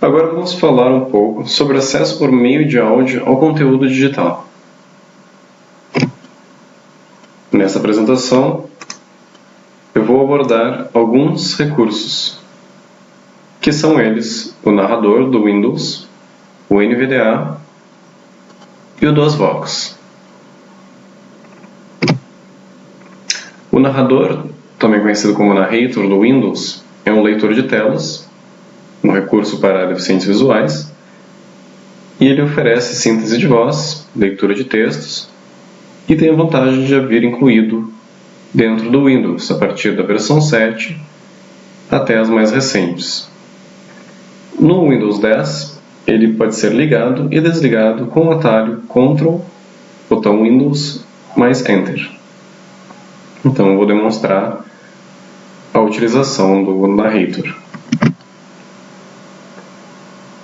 Agora vamos falar um pouco sobre acesso por meio de áudio ao conteúdo digital. Nessa apresentação, eu vou abordar alguns recursos, que são eles o narrador do Windows, o NVDA e o DOSVox. O narrador, também conhecido como narrator do Windows, é um leitor de telas, um recurso para deficientes visuais, e ele oferece síntese de voz, leitura de textos, e tem a vantagem de haver incluído dentro do Windows, a partir da versão 7 até as mais recentes. No Windows 10, ele pode ser ligado e desligado com o atalho Ctrl, botão Windows, mais Enter. Então eu vou demonstrar a utilização do narrator.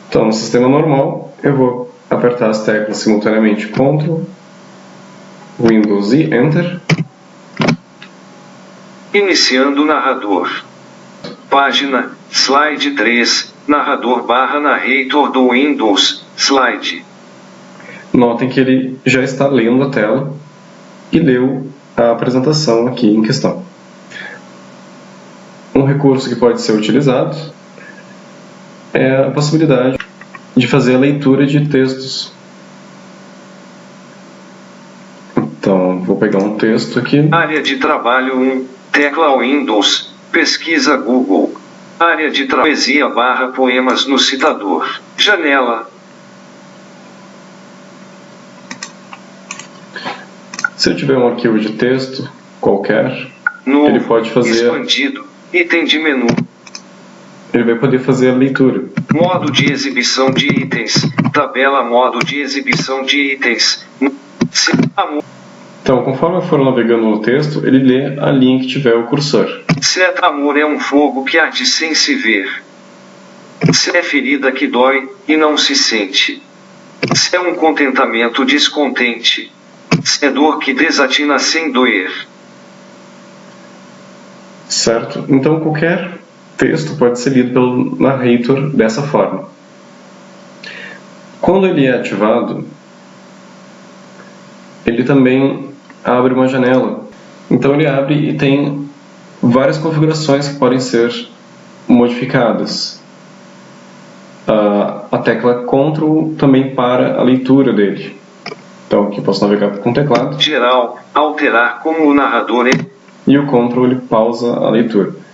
Então, no sistema normal, eu vou apertar as teclas simultaneamente Ctrl, Windows e Enter. Iniciando o narrador. Página, slide 3, narrador/narrator do Windows, slide. Notem que ele já está lendo a tela e leu a apresentação aqui em questão. Um recurso que pode ser utilizado é a possibilidade de fazer a leitura de textos. Então, vou pegar um texto aqui. Área de trabalho 1, tecla Windows, pesquisa Google. Área de poesia/poemas no citador. Janela. Se eu tiver um arquivo de texto qualquer, Novo, ele pode fazer... expandido, item de menu. Ele vai poder fazer a leitura. Modo de exibição de itens. Tabela modo de exibição de itens. Então, conforme eu for navegando no texto, ele lê a linha que tiver o cursor. Se é amor é um fogo que arde sem se ver. Se é ferida que dói e não se sente. Se é um contentamento descontente. Se é dor que desatina sem doer. Certo? Então, qualquer texto pode ser lido pelo narrator dessa forma. Quando ele é ativado, ele também abre uma janela. Então ele abre e tem várias configurações que podem ser modificadas. A tecla Ctrl também para a leitura dele. Então aqui posso navegar com o teclado. Geral, alterar como o narrador é. E o Ctrl ele pausa a leitura.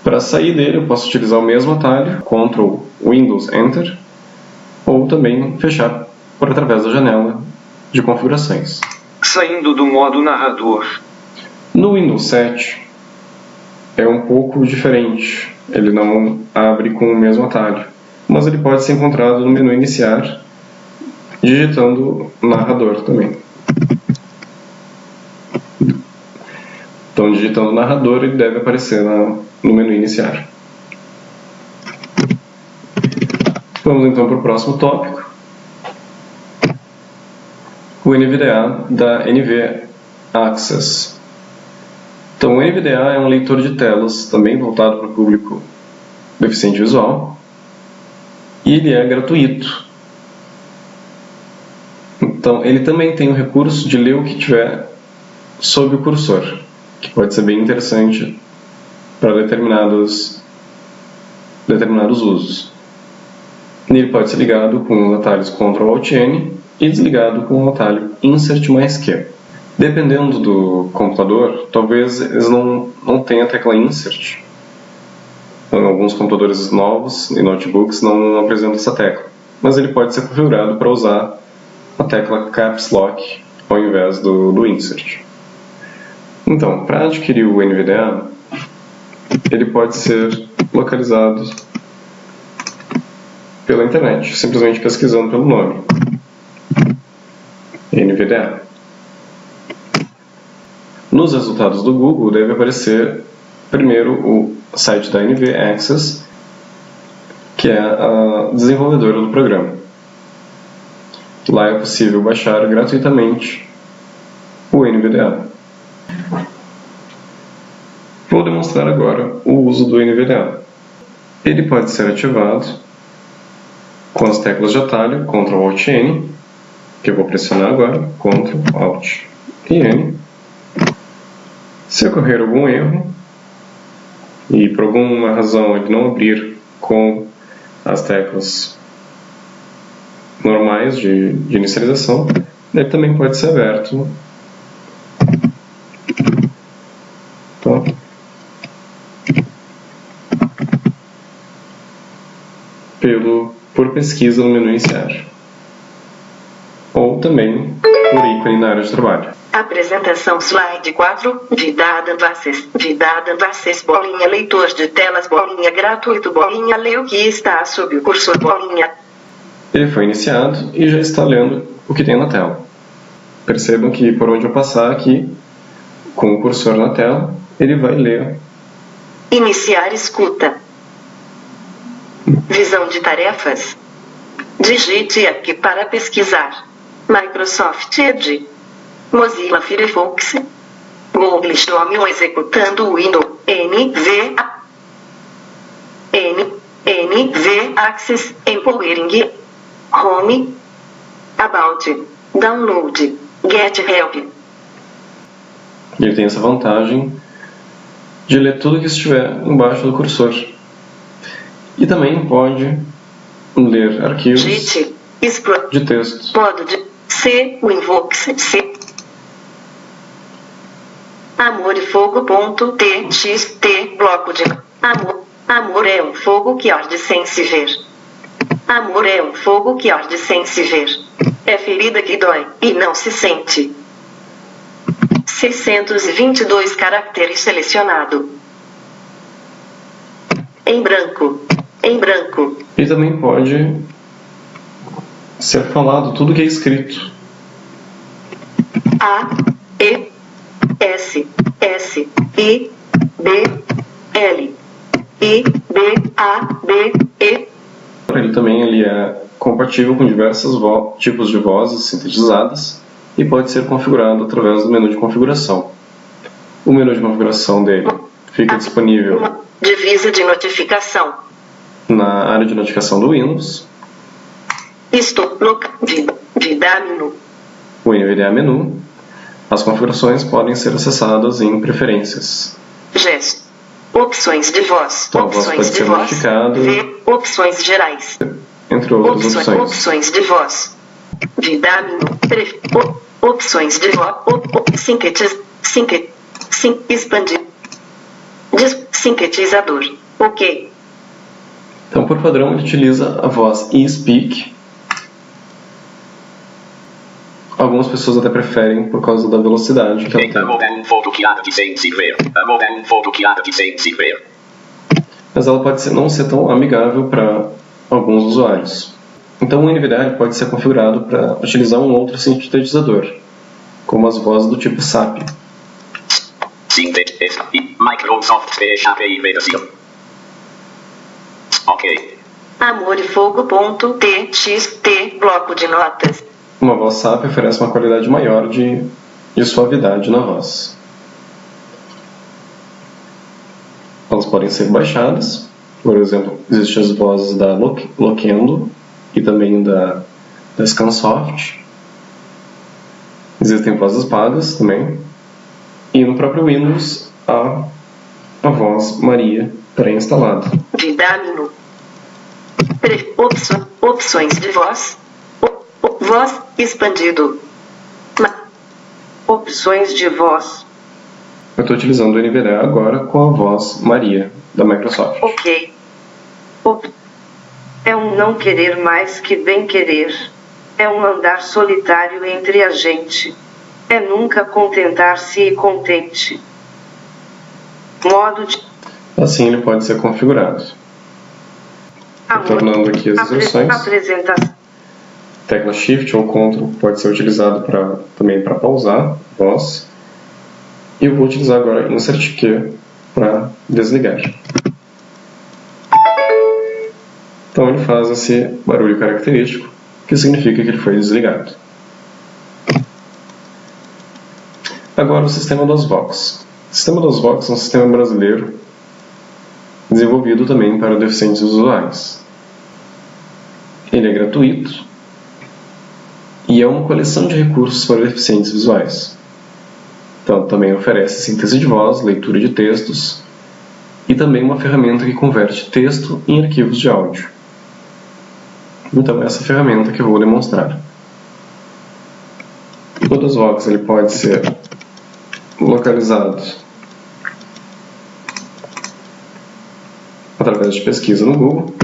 Para sair dele eu posso utilizar o mesmo atalho, Ctrl, Windows, Enter, ou também fechar por através da janela de configurações. Saindo do modo narrador. No Windows 7 é um pouco diferente. Ele não abre com o mesmo atalho, mas ele pode ser encontrado no menu iniciar, digitando narrador também. Então, digitando narrador, ele deve aparecer no menu iniciar. Vamos então para o próximo tópico. O NVDA da NV Access. Então, o NVDA é um leitor de telas, também voltado para o público deficiente visual, e ele é gratuito. Então, ele também tem o recurso de ler o que tiver sob o cursor, que pode ser bem interessante para determinados usos. Ele pode ser ligado com os atalhos Ctrl Alt N e desligado com o atalho Insert mais Q. Dependendo do computador, talvez eles não tenham a tecla Insert. Então, alguns computadores novos e notebooks não apresentam essa tecla, mas ele pode ser configurado para usar a tecla Caps Lock ao invés do Insert. Então, para adquirir o NVDA, ele pode ser localizado pela internet, simplesmente pesquisando pelo nome. NVDA. Nos resultados do Google deve aparecer primeiro o site da NV Access, que é a desenvolvedora do programa. Lá é possível baixar gratuitamente o NVDA. Vou demonstrar agora o uso do NVDA. ele pode ser ativado com as teclas de atalho Ctrl Alt N, que eu vou pressionar agora, Ctrl Alt e N. Se ocorrer algum erro e por alguma razão ele não abrir com as teclas normais de inicialização, ele também pode ser aberto por pesquisa no menu iniciar, ou também por ícone na área de trabalho. Apresentação slide 4, Vidada Vasses, bolinha leitor de telas, bolinha gratuito, bolinha lê o que está sob o cursor, bolinha. Ele foi iniciado e já está lendo o que tem na tela. Percebam que por onde eu passar aqui, com o cursor na tela, ele vai ler. Iniciar escuta. Visão de tarefas. Digite aqui para pesquisar. Microsoft Edge. Mozilla Firefox. Google Chrome executando o Windows. NV Access Empowering. Home. About. Download. Get Help. Ele tem essa vantagem de ler tudo que estiver embaixo do cursor. E também pode ler arquivos de texto. Amor e fogo.txt bloco de amor. Amor é um fogo que arde sem se ver. Amor é um fogo que arde sem se ver. É ferida que dói e não se sente. 622 caracteres selecionado. Em branco. Em branco. E também pode ser falado tudo que é escrito. A, E, S, S, I, B, L, I, B, A, B, E. Ele também é compatível com diversos tipos de vozes sintetizadas e pode ser configurado através do menu de configuração. O menu de configuração dele fica disponível divisa de notificação na área de notificação do Windows. Vida menu. O NVDA menu. As configurações podem ser acessadas em preferências. Gesto. Opções de voz. Então, opções de voz. Opções gerais. Entre outras opções. Opções de voz. Vida menu. Opções de voz. Expandir. Sintetizador. Ok. Então, por padrão, ele utiliza a voz eSpeak. Algumas pessoas até preferem por causa da velocidade que ela tem. Mas ela pode não ser tão amigável para alguns usuários. Então, o NVDA pode ser configurado para utilizar um outro sintetizador, como as vozes do tipo SAP. Microsoft API versão. Ok. Amor e fogo.txt bloco de notas. Uma voz SAP oferece uma qualidade maior de suavidade na voz. Elas podem ser baixadas. Por exemplo, existem as vozes da Loquendo e também da Scansoft. Existem vozes pagas também. E no próprio Windows há a voz Maria pré-instalada. Vidamino. Opções de voz. Voz expandido. Opções de voz. Eu estou utilizando o NVDA agora com a voz Maria da Microsoft. Ok. É um não querer mais que bem querer. É um andar solitário entre a gente. É nunca contentar-se e contente. Modo de... Assim ele pode ser configurado. Tornando aqui as instruções. Tecla Shift ou Ctrl pode ser utilizado também para pausar a voz. E eu vou utilizar agora Insert Q para desligar. Então ele faz esse barulho característico, que significa que ele foi desligado. Agora o sistema DOSBox. O sistema DOSBox é um sistema brasileiro desenvolvido também para deficientes visuais. Ele é gratuito e é uma coleção de recursos para deficientes visuais. Então, também oferece síntese de voz, leitura de textos e também uma ferramenta que converte texto em arquivos de áudio. Então, é essa ferramenta que eu vou demonstrar. O DOSVox ele pode ser localizado através de pesquisa no Google,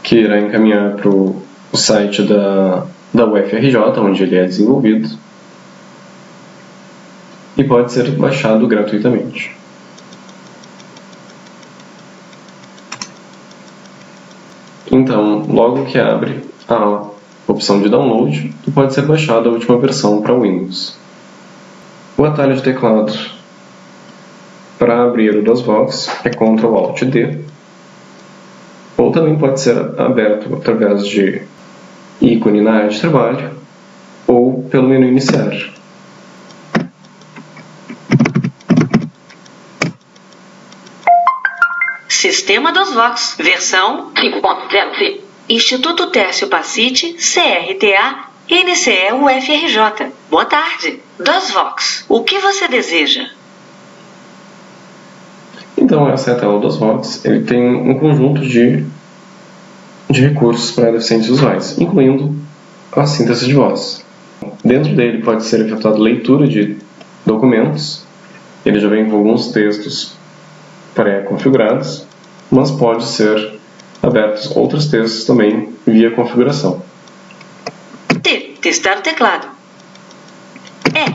que irá encaminhar para o site da UFRJ, onde ele é desenvolvido, e pode ser baixado gratuitamente. Então, logo que abre a opção de download, pode ser baixado a última versão para Windows. O atalho de teclado para abrir o DOSVox é Ctrl Alt D, ou também pode ser aberto através de ícone na área de trabalho ou pelo menu iniciar. Sistema DOSVox, versão 5.0. Instituto Tércio Pacite, CRTA, NCE UFRJ. Boa tarde. DOSVox, o que você deseja? Então, essa é a tela do DOSVox. Ele tem um conjunto de recursos para deficientes visuais, incluindo a síntese de voz. Dentro dele pode ser efetuada leitura de documentos. Ele já vem com alguns textos pré-configurados, mas pode ser abertos outros textos também via configuração. Testar o teclado.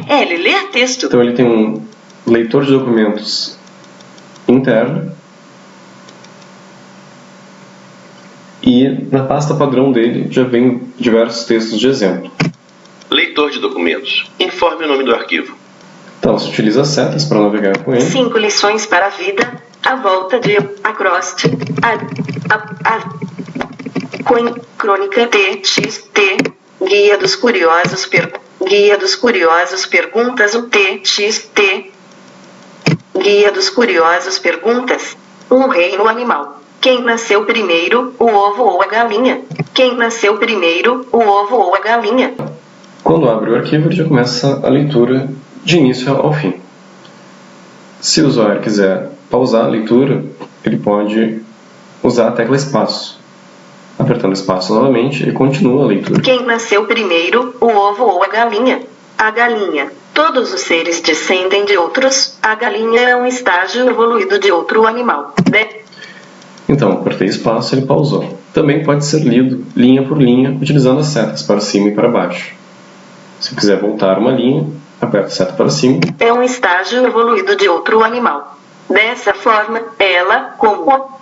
Ele ler texto. Então ele tem um leitor de documentos interno e na pasta padrão dele já vem diversos textos de exemplo. Leitor de documentos. Informe o nome do arquivo. Então se utiliza setas para navegar com ele. 5 lições para a vida. A volta de Acrost. Crônica TXT. Guia dos Curiosos. Guia dos Curiosos Perguntas. O TXT. Guia dos Curiosos Perguntas. Um reino animal. Quem nasceu primeiro, o ovo ou a galinha? Quem nasceu primeiro, o ovo ou a galinha? Quando abre o arquivo, ele já começa a leitura de início ao fim. Se o usuário quiser pausar a leitura, ele pode usar a tecla espaço. Apertando espaço novamente, e continua a leitura. Quem nasceu primeiro, o ovo ou a galinha? A galinha. Todos os seres descendem de outros. A galinha é um estágio evoluído de outro animal. Então, apertei espaço e ele pausou. Também pode ser lido linha por linha, utilizando as setas para cima e para baixo. Se quiser voltar uma linha, aperta a seta para cima. É um estágio evoluído de outro animal. Dessa forma, ela, como...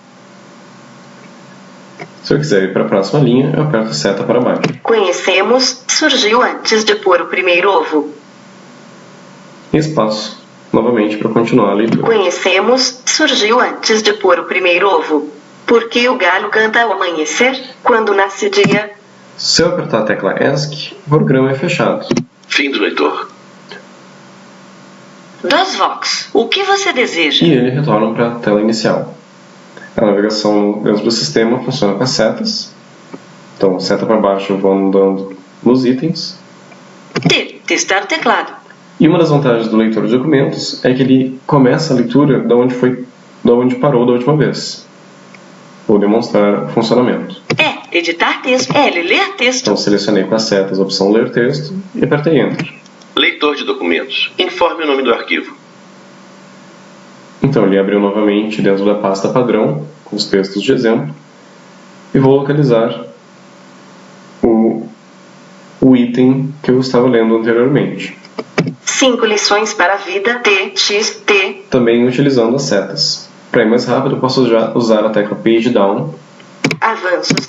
Se eu quiser ir para a próxima linha, eu aperto a seta para baixo. Conhecemos, surgiu antes de pôr o primeiro ovo. E espaço, novamente, para continuar a leitura. Conhecemos, surgiu antes de pôr o primeiro ovo. Porque o galho canta ao amanhecer, quando nasce dia. Se eu apertar a tecla ESC, o programa é fechado. Fim do leitor. DOSVox, o que você deseja? E ele retorna para a tela inicial. A navegação dentro do sistema funciona com as setas. Então, seta para baixo eu vou andando nos itens. Testar o teclado. E uma das vantagens do leitor de documentos é que ele começa a leitura da onde parou da última vez. Vou demonstrar o funcionamento. Editar texto. Ele ler texto. Então, selecionei com as setas a opção Ler Texto e apertei Enter. Leitor de documentos. Informe o nome do arquivo. Então, ele abriu novamente dentro da pasta padrão, com os textos de exemplo, e vou localizar o item que eu estava lendo anteriormente. 5 lições para a vida, TXT. Também utilizando as setas. Para ir mais rápido, eu posso já usar a tecla Page Down. Avanços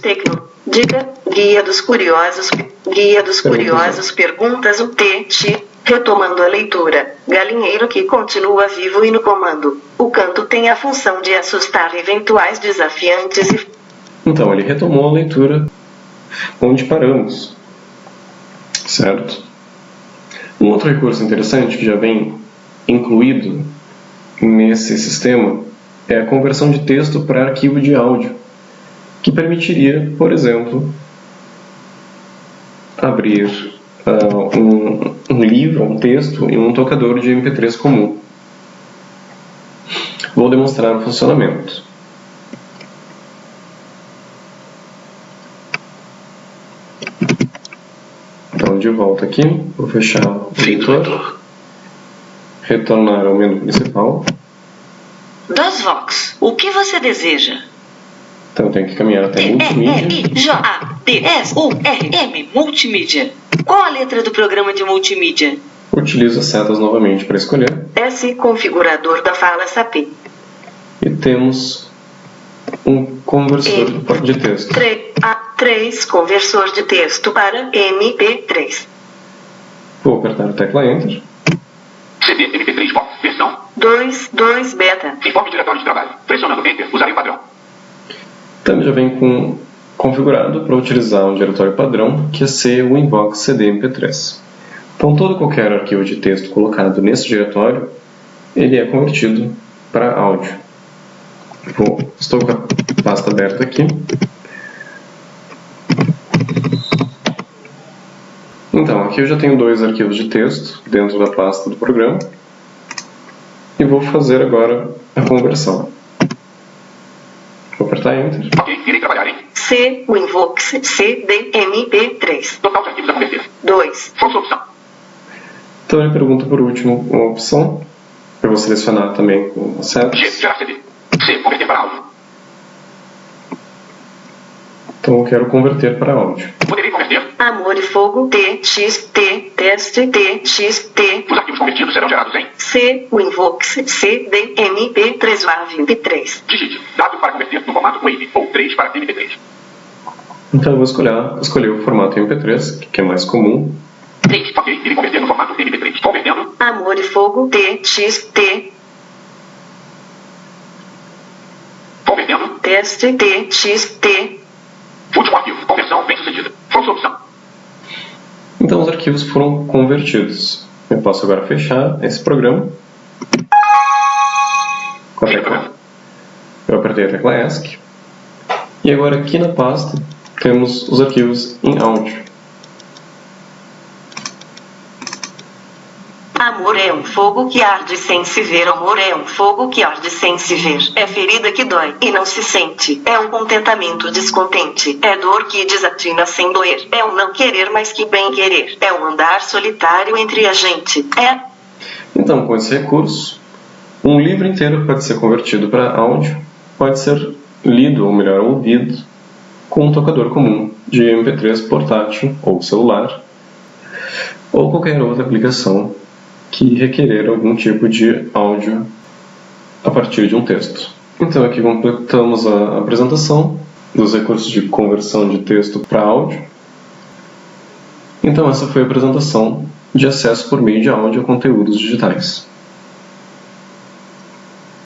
Dica, Guia dos Curiosos. Guia dos Curiosos Perguntas, o TX. Retomando a leitura. Galinheiro que continua vivo e no comando. O canto tem a função de assustar eventuais desafiantes e... Então, ele retomou a leitura onde paramos. Certo? Um outro recurso interessante que já vem incluído nesse sistema é a conversão de texto para arquivo de áudio, que permitiria, por exemplo, abrir um livro, um texto em um tocador de MP3 comum. Vou demonstrar o funcionamento. Então, de volta aqui, vou fechar o leitor, retornar ao menu principal. DOSVox, o que você deseja? Então, eu tenho que caminhar até multimídia. T-E-L-I-J-A-T-S-U-R-M, multimídia. Qual a letra do programa de multimídia? Utilizo as setas novamente para escolher. S. Configurador da fala SAP. E temos um conversor de texto. 3. Conversor de texto para MP3. Vou apertar a tecla Enter. CD MP3 Box, versão 2 beta. informe diretório de trabalho. Pressionando Enter, usarei o padrão. Então já vem configurado para utilizar um diretório padrão, que é ser o Invox CD MP3. Então todo qualquer arquivo de texto colocado nesse diretório, ele é convertido para áudio. Estou com a pasta aberta aqui. Então, aqui eu já tenho 2 arquivos de texto dentro da pasta do programa. E vou fazer agora a conversão. Vou apertar Enter. Ok, irei trabalhar em C. Winvox CD MP3. total de arquivos a converter. 2. Força opção. Então ele pergunta por último uma opção. Eu vou selecionar também com a seta. G, gerar CD. C, converter para áudio. Então eu quero converter para áudio. Poderei converter. Amor e Fogo TXT teste TXT. Os arquivos convertidos serão gerados em C. Winvox CD MP3 WAV3. digite dado para converter no formato WAV ou 3 para MP3. Então eu vou escolher o formato MP3, que é mais comum. 3. Ok, irei converter no formato MP3. Convertendo. Amor e Fogo TXT Convertendo. teste TXT. Último arquivo. Conversão bem sucedida. Força opção. Então os arquivos foram convertidos. Eu posso agora fechar esse programa. Com a tecla. Eu apertei a tecla ESC. E agora aqui na pasta temos os arquivos em áudio. Amor é um fogo que arde sem se ver. Amor é um fogo que arde sem se ver. É ferida que dói e não se sente. É um contentamento descontente. É dor que desatina sem doer. É um não querer mais que bem querer. É um andar solitário entre a gente. Então, com esse recurso, um livro inteiro pode ser convertido para áudio, pode ser lido, ou melhor, ouvido, com um tocador comum de MP3 portátil ou celular, ou qualquer outra aplicação que requerer algum tipo de áudio a partir de um texto. Então aqui completamos a apresentação dos recursos de conversão de texto para áudio. Então essa foi a apresentação de acesso por meio de áudio a conteúdos digitais.